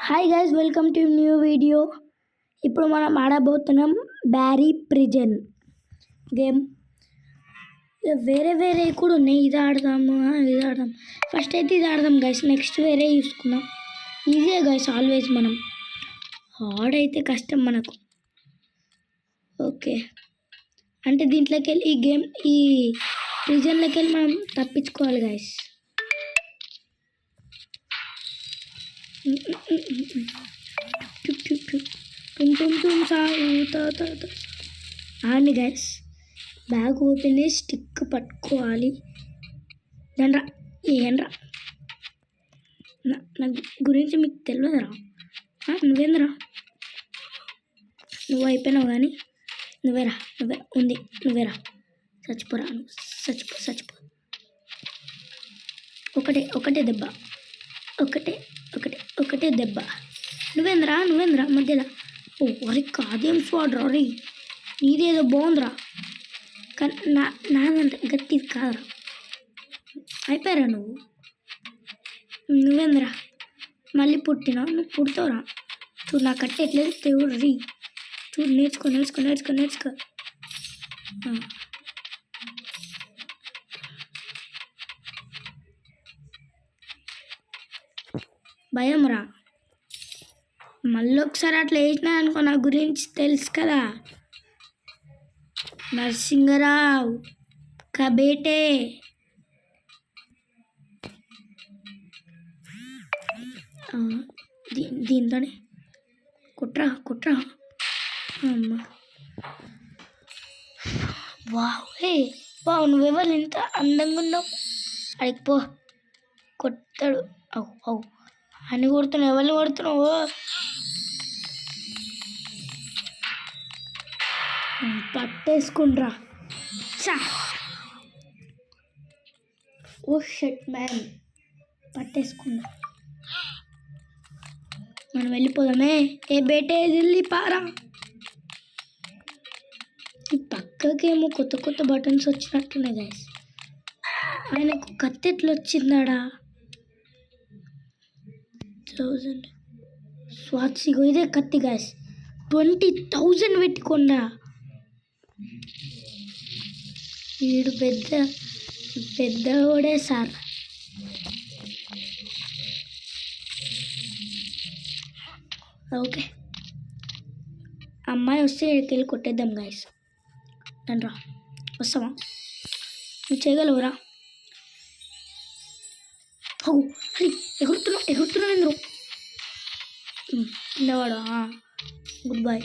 Hi guys, welcome to new video. ఇప్పుడు మనం ఆడబోతున్నాం Barry prison game. వేరే వేరే కూడా ఉన్నాయి. ఇది ఆడదాము, ఇది ఆడదాం. ఫస్ట్ అయితే ఇది ఆడదాం గైస్, నెక్స్ట్ వేరే చూసుకుందాం. Easy guys, always. మనం హార్డ్ అయితే కష్టం మనకు. ఓకే, అంటే దీంట్లోకి వెళ్ళి ఈ ప్రిజన్లోకి వెళ్ళి మనం తప్పించుకోవాలి గైస్. ఆని గైస్, బ్యాగ్ ఓపెన్ చేసి స్టిక్ పట్టుకోవాలి. దానిరా ఏంరా, నా గురించి మీకు తెలియదురా? నువ్వేంద్రా, నువ్వు అయిపోయినావు కానీ నువ్వేరా ఉంది, నువ్వేరా. చచ్చిపోరా, చచ్చిపో. ఒకటే దెబ్బ, ఒకటే దెబ్బ. నువ్వేంద్రా మధ్యలో. ఓ అరే, కాదేం స్వాడ్ రా రే, నీదేదో బాగుందిరా, కానీ నాదంటే గట్టిది కాదురా. అయిపోయారా నువ్వేంద్రా మళ్ళీ పుట్టినా? నువ్వు పుడతావురా. చూడు నా కట్టె ఎట్లేదు దేవుడు రీ. చూడు, నేర్చుకో. భయం రా, మళ్ళీ ఒకసారి అట్లా వేసినా అనుకో, నా గురించి తెలుసు కదా. నరసింగరావు కబేటే. దీంతోనే కుట్రా. అమ్మా వావ్, నువ్వెవరు ఇంత అందంగా ఉన్నావు? అడిగిపో, కొట్టాడు. అవు అని కొడుతున్నావు, ఎవరిని కొడుతున్నావు? పట్టేసుకుంట్రా. ఓ షట్ మ్యాన్, పట్టేసుకున్నా. మనం వెళ్ళిపోదామే. ఏ బేటే జల్దీ పారా. ఈ పక్కకేమో కొత్త బటన్స్ వచ్చినట్టున్నాయి గైస్. ఆయనకు కత్తి ఎట్లా వచ్చిందాడా? 1000 స్వాత్సిగో, ఇదే కత్తి గైస్. 20,000 పెట్టుకోండా. వీడు పెద్దోడే సార్. ఓకే, అమ్మాయి వస్తే ఇక్కడికి వెళ్ళి కొట్టేద్దాం గైస్. రండ్రా, వస్తావా? నువ్వు చేయగలవురా? అరే, ఎగురుతున్నావు ఎందుకు? కిందవాడు. Good boy.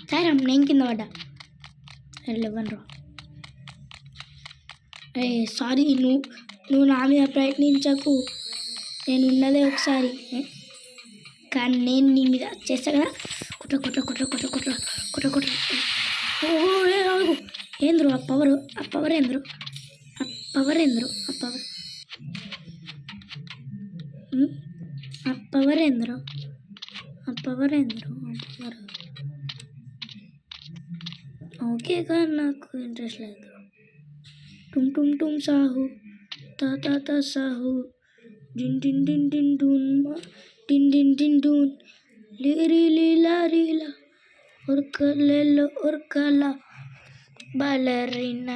సరే, నేను కింద పడ్డా. లేవనరా. అరే సారీ, నువ్వు నా మీద ప్రయత్నించకు. నేను ఉన్నదే ఒకసారి, కానీ నేను నీ మీద చేస్తా కదా. కుట్ర. ఓ ఏంద్రు ఆ పవర్ ఏంద్రు? ఓకే, కానీ నాకు ఇంట్రెస్ట్ లేదు. టుమ్ సాహు తా సాహు డిన్ డూన్ లీలా ఉర్కలా బలరీనా.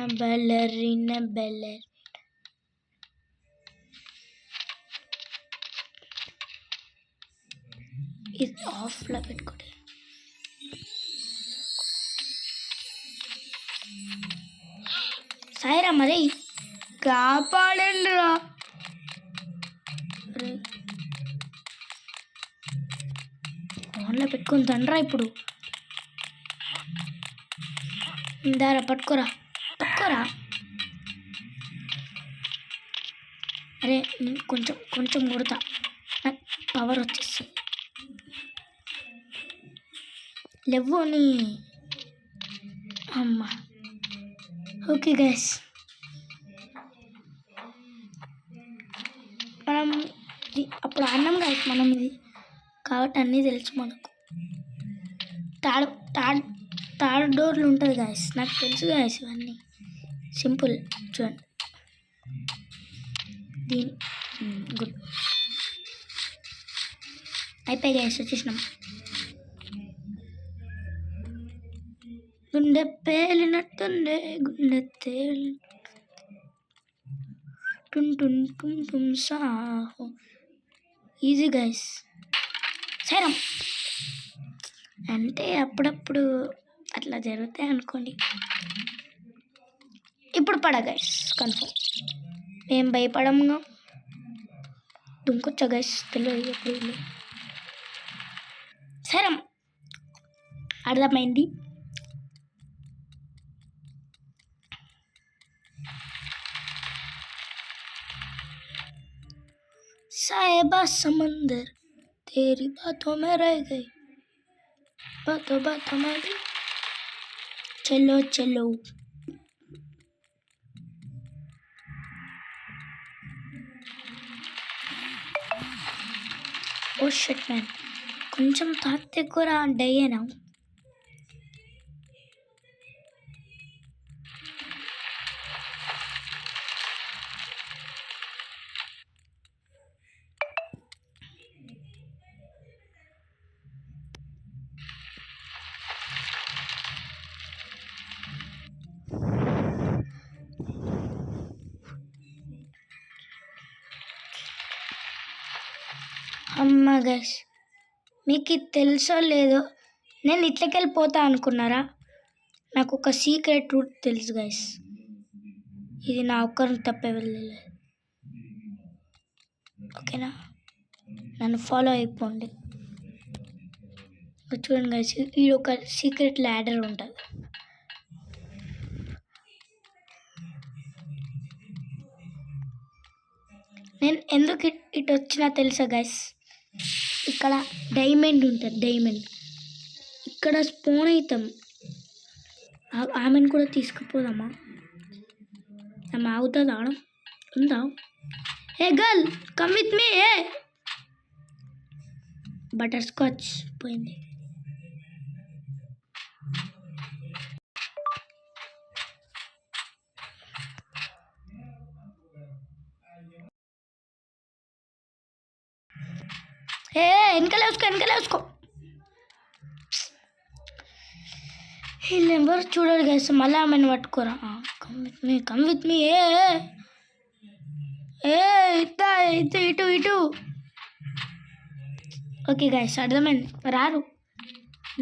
ఇది ఆఫ్లో పెట్టుకోండి. సాయిరా, మరి కాపాడండి రా. ఫోన్లో పెట్టుకొని తండ్రా ఇప్పుడు. దారా, పట్టుకోరా. అరే, నేను కొంచెం కొడతా, నాకు పవర్ వచ్చేస్తుంది. లేవు అని. అమ్మా, ఓకే గైస్, మనం అప్పుడు అన్నాం గైస్, మనం ఇది కాబట్టి అన్నీ తెలుసు మనకు. థర్డ్ డోర్లు ఉంటుంది గాయస్, నాకు తెలుసు గాయస్ ఇవన్నీ. సింపుల్ చూడండి. దీని గుడ్ అయిపోయి గైస్ వచ్చేసినాం. గుండె పేలినట్టుండే గుండె తేలి టున్ టున్ టుమ్ టుమ్ సాహో. Easy guys. సరే అంటే అప్పుడప్పుడు అట్లా జరుగుతాయి అనుకోండి. ఇప్పుడు పడ గైస్ కన్ఫర్మ్. ఏం భయపడముగా దుంకొచ్చా గైస్ తెలియదు ఎప్పుడు. సరే అర్థమైంది. साहिबा समंदर तेरी बातों में रह गई, बातों बातों में भी चलो चलो. ఓ షట్ మ్యాన్, కొంచెం తాగితే కూడా డై అయినా. అమ్మ గైస్, మీకు ఇది తెలుసో లేదో, నేను ఇట్లకి వెళ్ళిపోతా అనుకున్నారా? నాకు ఒక సీక్రెట్ రూట్ తెలుసు గైస్. ఇది నా ఒక్కరిని తప్పే వెళ్ళలేదు. ఓకేనా, నన్ను ఫాలో అయిపోండి. చూడండి గైస్, ఈ ఒక సీక్రెట్ ల్యాడర్ ఉంటుంది. నేను ఎందుకు ఇటు వచ్చినా తెలుసా గైస్? ఇక్కడ డైమండ్ ఉంటుంది. డైమండ్ ఇక్కడ స్పోన్ అవుతాం. ఆమెను కూడా తీసుకుపోదామా? ఆమె అవుతుంది ఆడ ఉందా? హే girl come with me. A butter scotch పోయింది. ఏ వెనకాల వేసుకో. వీళ్ళు ఎవరు చూడరు గైస్. మళ్ళీ ఆమెను పట్టుకోరా. Come with me. ఏ ఇటు. ఓకే గైస్, అర్థమైంది. రారు,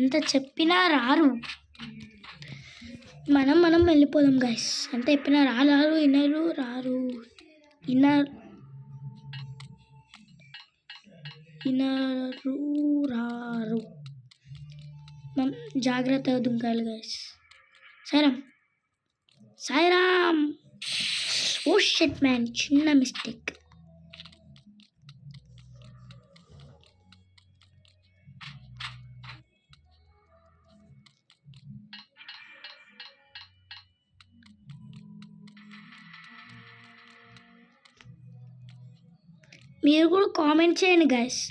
ఎంత చెప్పినా రారు. మనం వెళ్ళిపోదాం గైస్. ఎంత చెప్పినా రారు. రారు. మనం జాగ్రత్తగా దుంకాలి గైస్. సాయిరామ్. ఓ షట్ మ్యాన్, చిన్న మిస్టేక్. మీరు కూడా కామెంట్ చేయండి గైస్,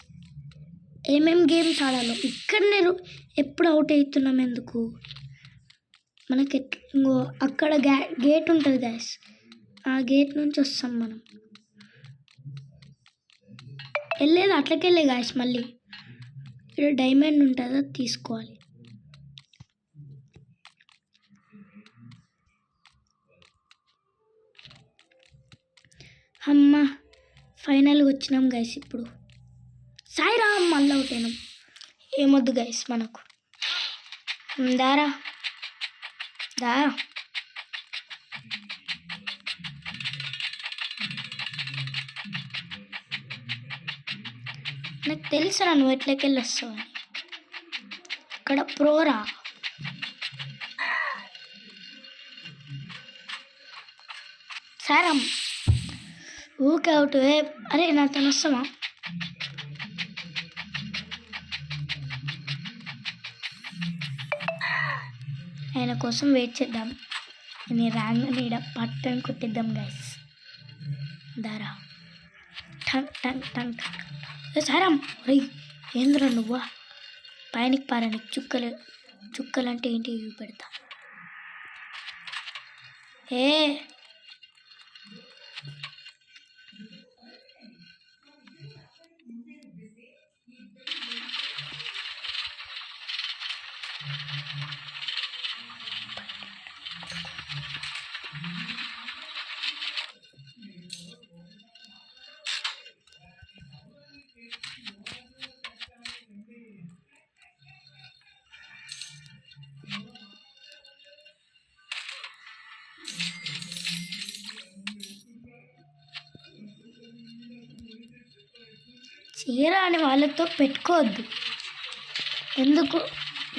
ఏమేమి గేమ్స్ ఆడాలో. ఇక్కడ నేను ఎప్పుడు అవుట్ అవుతున్నాం ఎందుకు? మనకి అక్కడ గేట్ ఉంటుంది గైస్, ఆ గేట్ నుంచి వస్తాం మనం. వెళ్ళేది అట్లకెళ్ళే గైస్. మళ్ళీ ఇక్కడ డైమండ్ ఉంటుంది, అది తీసుకోవాలి. అమ్మ ఫైనల్గా వచ్చినాం గైస్. ఇప్పుడు సాయిరామ్ మళ్ళీ అవుట్ అయినాం. ఏమొద్దు గైస్ మనకు. దారా నాకు తెలుసురా నువ్వు ఎట్లకెళ్ళి వస్తావు అని. ఇక్కడ ప్రోరా. సాయిరామ్ ఊకే అవుట్. అరే నాతో వస్తావా? ఆయన కోసం వెయిట్ చేద్దాం. నేను రాంగ్ పట్టని కొట్టిద్దాం గైస్. దారా టంగ్. సాయిరామ్ రై, ఏంద్రా నువ్వా? పైనకి పారానికి చుక్కలు అంటే ఏంటి ఇవి పెడతా. తీరా అని వాళ్ళతో పెట్టుకోవద్దు, ఎందుకు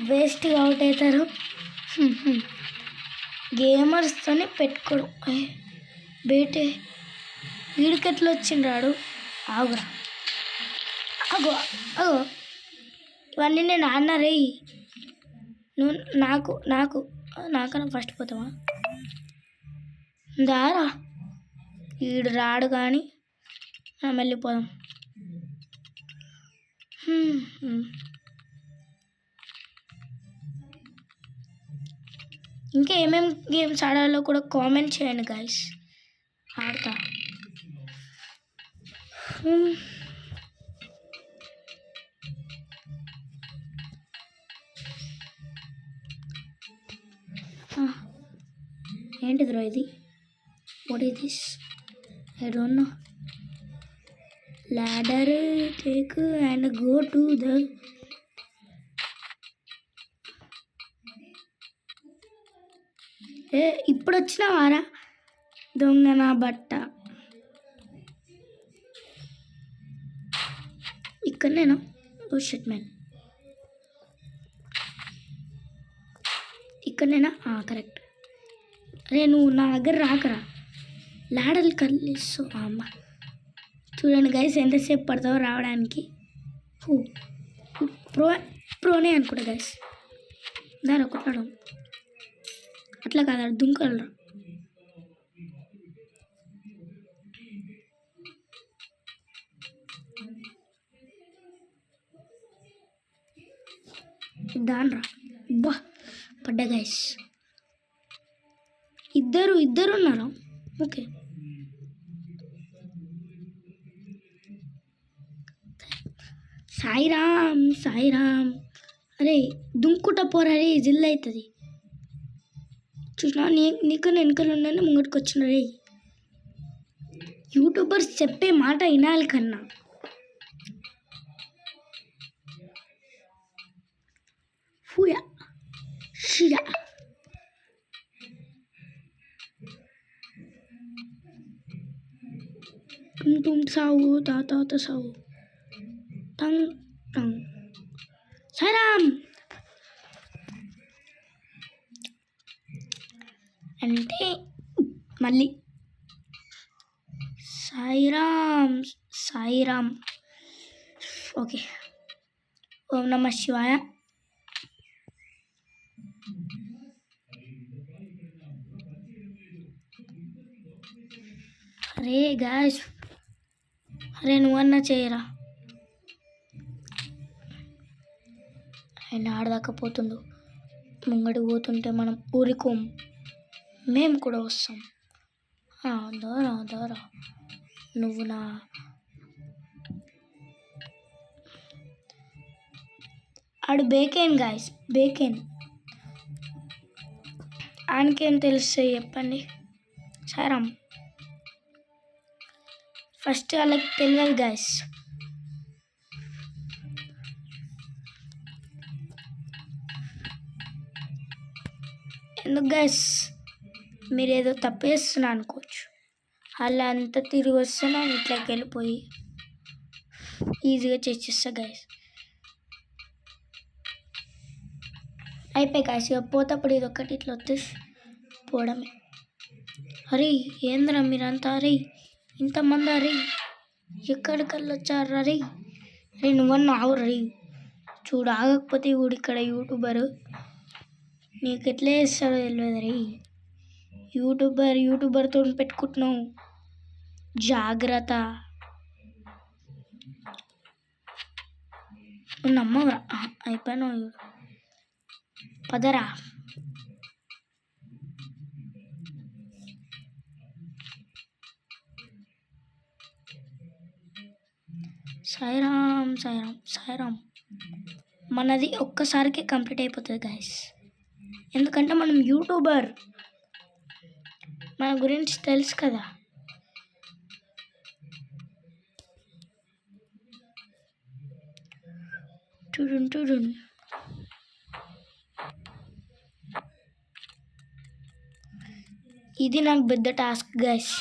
వేస్ట్గా అవుట్ అవుతారు. గేమర్స్తోనే పెట్టుకోడు. బేటే వీడికెట్లు వచ్చిండ్రాడు. ఆగురా, అగో అగో, ఇవన్నీ నేను ఆడినారే. నువ్వు నాకన్నా ఫస్ట్ పోతావా? దారా వీడు రాడు కానీ మనం వెళ్ళిపోదాం. ఇంకా ఏమేమి గేమ్స్ ఆడాలో కూడా కామెంట్ చేయండి గైస్, ఆడతా. ఏంటిదిరా ఇది? What is this? I don't know. ladder take and go to the ఇప్పుడు వచ్చినావారా దొంగ నా బట్ట. ఇక్కడనేనా? ఓ షిట్ మ్యాన్, ఇక్కడనేనా? కరెక్ట్. అరే నువ్వు నా దగ్గర రాకరా, లాడర్లు కలిసు. అమ్మ చూడండి గైస్ ఎంతసేపు పడతావో రావడానికి. ప్రోనే అనుకుంటా గైస్. దాని ఒకటడం అట్లా కాదు, దుంకలరా. దానరా బా పడ్డా గైస్. ఇద్దరు ఉన్నారా? ఓకే. సాయిరామ్. అరే దుంకుట పోరా రే, జిల్ అవుతుంది. చూసినా నీకన్నా వెనకలు ఉన్నాను, ముంగటికి వచ్చిన రే. యూట్యూబర్స్ చెప్పే మాట వినాలి కన్నా. ఫుయా షియా tum sawu ta sawu tang tang Sairam అంటే మళ్ళీ సాయిరామ్. ఓకే. ఓం నమః శివాయ. అరే గాయ్స్, అరే నువ్వన్నా చేయరా. ఆయన ఆడదాకా పోతుండు, ముంగడికి పోతుంటే మనం ఊరికోం, మేము కూడా వస్తాం. దారా నువ్వు నా ఆడు బేకేన్ గాయస్, బేకేన్. ఆయనకేం తెలుస్తాయి చెప్పండి. సాయిరామ్ ఫస్ట్ వాళ్ళకి తెలియదు గాయస్. ఎందుకు గైస్ మీరు ఏదో తప్పేస్తున్నా అనుకోవచ్చు. అలా అంతా తిరిగి వస్తే నేను ఇట్లకి వెళ్ళిపోయి ఈజీగా చేసేస్తా గైస్. అయిపోయి గైస్, ఇక పోతప్పుడు ఇది ఒక్కటి ఇట్లా వచ్చేసి పోవడమే. అరే ఏంద్రా మీరంతా? అరే ఇంతమంది, అరే ఎక్కడికల్లా వచ్చారు? అరే నువ్వన్నా ఆవు రీ. చూడు ఆగకపోతే ఇప్పుడు ఇక్కడ యూట్యూబరు నీకు ఎట్లా చేస్తాడో తెలియదు రే. యూట్యూబర్తో పెట్టుకుంటున్నావు, జాగ్రత్త. నువ్వు నమ్మవరా? అయిపోయినావు, పదరా. సాయిరామ్. మనది ఒక్కసారికే కంప్లీట్ అయిపోతుంది గైస్, ఎందుకంటే మనం యూట్యూబర్, మన గురించి తెలుసు కదా. చూడు ఇది నాకు పెద్ద టాస్క్ గైస్.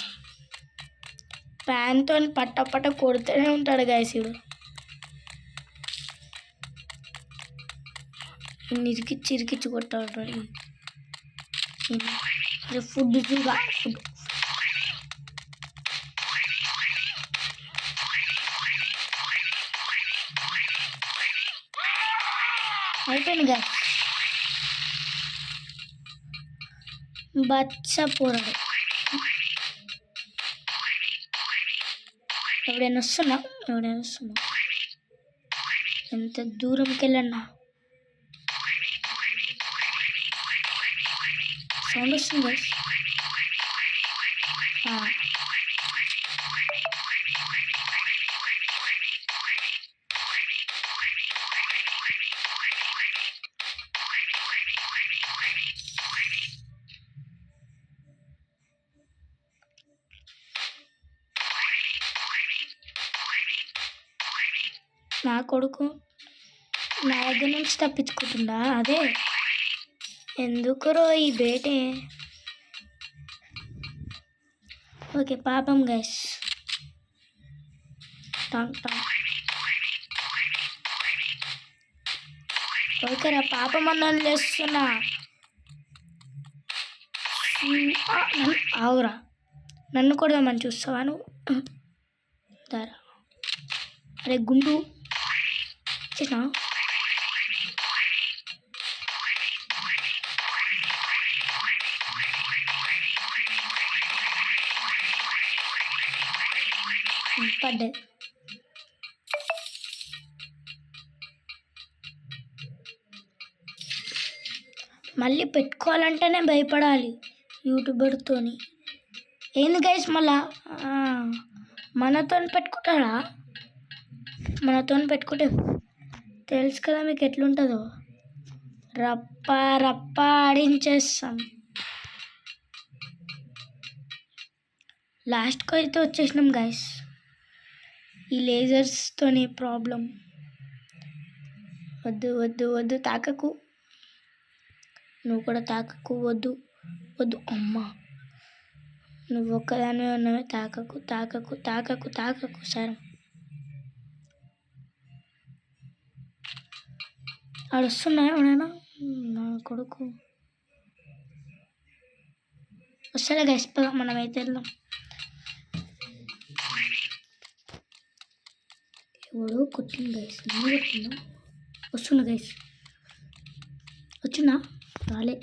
ప్యాన్తో పట్ట కొడుతూనే ఉంటాడు గైస్. ఇప్పుడు ఇరికిచ్చి ఇరికిచ్చి కొట్టాలి. ఫుడ్ చూగా ఫుడ్ అయిపోయింది గాయస్. బచ్చ పోరాడు. ఎవడైనా వస్తున్నా ఎంత దూరంకి వెళ్ళన్నా సౌండ్ వస్తుంది గాయస్. నా కొడుకు నా దగ్గర నుంచి తప్పించుకుంటుందా? అదే ఎందుకురో ఈ బేటే. ఓకే పాపం గైస్. ఓకేరా పాపం అన్నది చేస్తున్నా. ఆవురా నన్ను కొడదామని చూస్తావా నువ్వు? దారా అరే గుండు చిన్నా. పడ్డది. మళ్ళీ పెట్టుకోవాలంటేనే భయపడాలి యూట్యూబర్తోని. ఏంది గైస్ మళ్ళా మనతో పెట్టుకుంటాడా? మనతో పెట్టుకుంటే తెలుసు కదా మీకు ఎట్లుంటుందో. రప్ప రప్ప ఆడించేస్తాం. లాస్ట్కి అయితే వచ్చేసినాం గైస్. ఈ లేజర్స్తోని ప్రాబ్లం. వద్దు వద్దు వద్దు తాకకు, నువ్వు కూడా తాకకు. వద్దు వద్దు అమ్మా, నువ్వు ఒక్కదాని ఉన్నవే. తాకకు తాకకు తాకకు తాకకు. సరే ఆడొస్తున్నాయా ఎవడైనా? నా కొడుకు వస్తాడా గైస్? మనం అయితే వెళ్దాం. ఎవడో కొట్టింది గైస్, నన్ను కొట్టిందా? వస్తున్నా గైస్, వచ్చినా రాలే.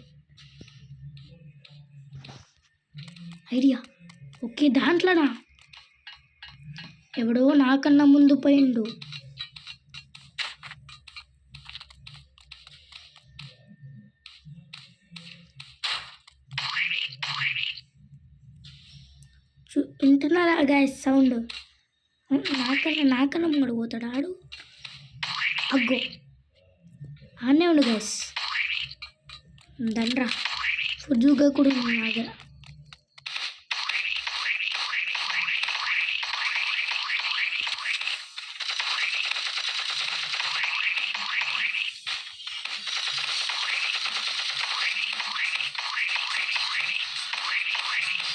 Idea okay. దాంట్లోనా ఎవడో నాకన్నా ముందు పోయిండు. వింటున్నారా గైస్ సౌండ్? నాకన్నా ముంగడు పోతాడు ఆడు. అగ్గో ఆనే ఉండు గైస్. దండ్రా ఫుడ్గా కూడా ఉంది నా దగ్గర.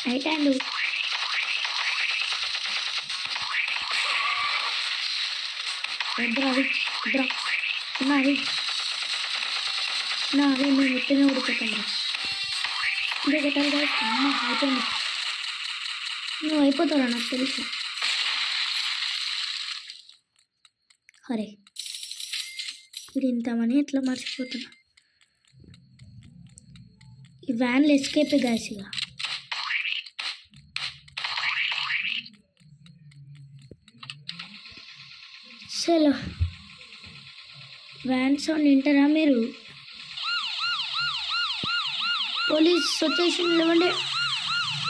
రైట్ హ్యాండ్ అది ఇద్దరా చిన్న అది చిన్న అదే మేము ఎత్తనే ఉడిపోతాం. ఇదే పెట్టాలి కదా. అమ్మ అయిపోయింది. నువ్వు అయిపోతావురా నాకు తెలుసు. అరే ఇది ఇంతమని ఎట్లా మర్చిపోతున్నా. ఈ వ్యాన్లు ఎస్కేప్ గాయస్. ఇక చలో వ్యాన్ సౌండ్ వింటారా మీరు? పోలీస్ వచ్చేసి నిలవండి.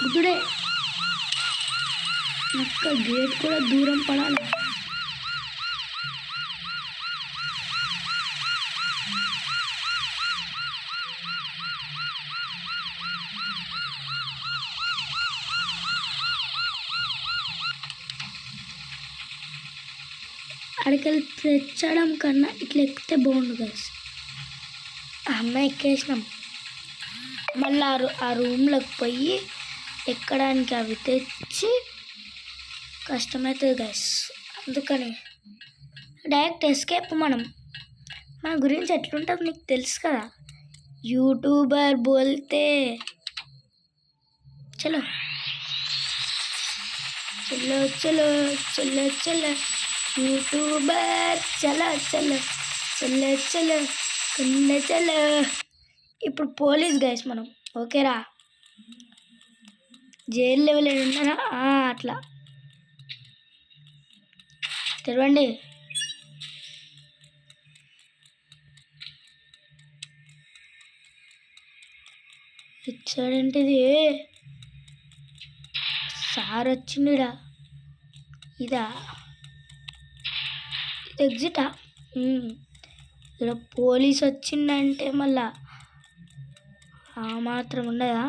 గుడ్డుడే ఒక్క గేట్ కూడా దూరం పడాలి. అడికెళ్ళి తెచ్చడం కన్నా ఇట్లా ఎక్కితే బాగుండు గైస్. అమ్మ ఎక్కేసినాం. మళ్ళీ ఆ రూమ్లోకి పోయి ఎక్కడానికి అవి తెచ్చి కష్టమవుతుంది గైస్. అందుకని డైరెక్ట్ ఎస్కేప్ మనం మన గురించి ఎట్లుంటుంది నీకు తెలుసు కదా, యూట్యూబర్ బోల్తే చలో చలో చలో చలో చలో యూట్యూబర్ చలో చలో చలో చలో కుండ చలో. ఇప్పుడు పోలీస్ గైస్ మనం, ఓకేరా? జైలు లెవెల్ ఉన్నారా అట్లా తెరవండి. ఇచ్చాడంటిది సార్ వచ్చిండిడా. ఇదా ఇది ఎగ్జిటా? ఇక్కడ పోలీస్ వచ్చిందంటే మళ్ళా ఆ మాత్రం ఉండదా?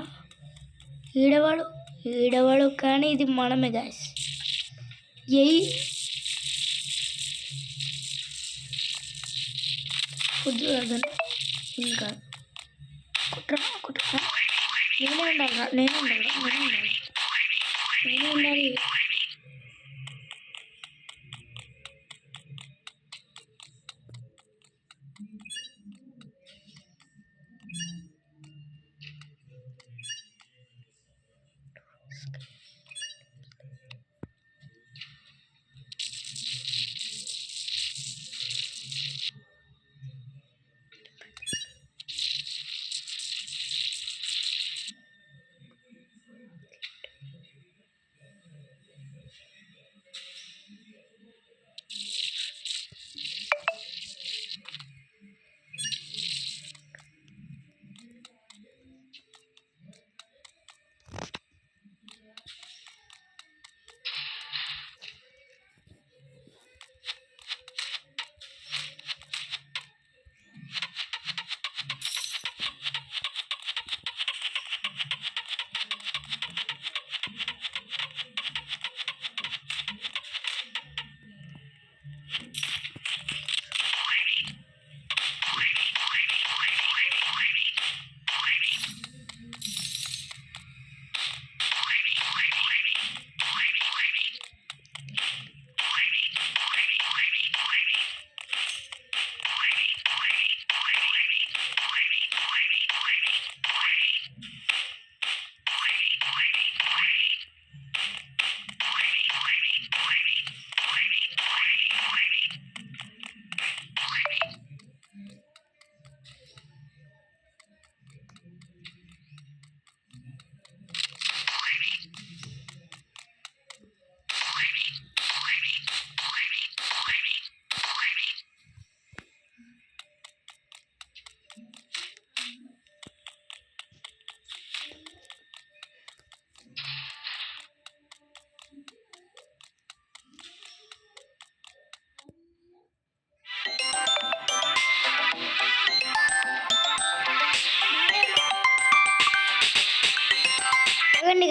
ఈడవాడు కానీ ఇది మనమే గాయస్. ఫుడ్ ఇంకా కుట్రా నేనే ఉండాలి.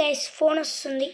గైస్ ఫోన్ వస్తుంది.